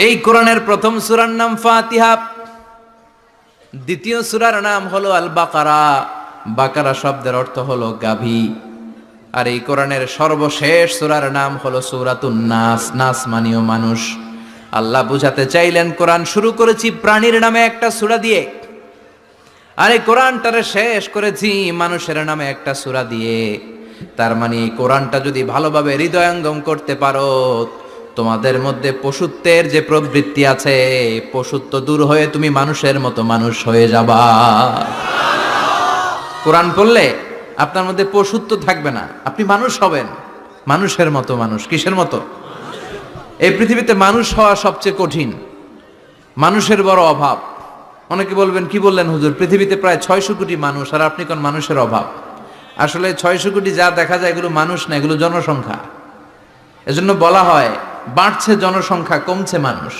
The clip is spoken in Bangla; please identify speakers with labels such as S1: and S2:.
S1: এই কোরআনের প্রথম সূরার নাম ফাতিহা, দ্বিতীয় সূরার নাম হলো আল বাকারা। বাকারা শব্দের অর্থ হলো গাভী। আর এই কোরআনের সর্বশেষ সূরার নাম হলো সূরাতুন নাস। নাস মানেও মানুষ। আল্লাহ বুঝাতে চাইলেন কোরআন শুরু করেছি প্রাণীর নামে একটা সূরা দিয়ে, আর এই কোরআনটারে শেষ করেছি মানুষের নামে একটা সূরা দিয়ে। তার মানে এই কোরআনটা যদি ভালোভাবে হৃদয়ঙ্গম করতে পারো, তোমাদের মধ্যে পশুত্বের যে প্রবৃত্তি আছে, পশুত্ব দূর হয়ে তুমি মানুষের মতো মানুষ হয়ে যাবা। কোরআন পড়লে আপনার মধ্যে পশুত্ব থাকবে না, আপনি মানুষ হবেন, মানুষের মতো মানুষ। কিসের মতো? এই পৃথিবীতে মানুষ হওয়া সবচেয়ে কঠিন, মানুষের বড় অভাব। অনেকে বলবেন কি বললেন হুজুর, পৃথিবীতে প্রায় 600 কোটি মানুষ আর আপনি কোন মানুষের অভাব? আসলে 600 কোটি যা দেখা যায় এগুলো মানুষ না, এগুলো জনসংখ্যা। এজন্য বলা হয় বাড়ছে জনসংখ্যা, কমছে মানুষ।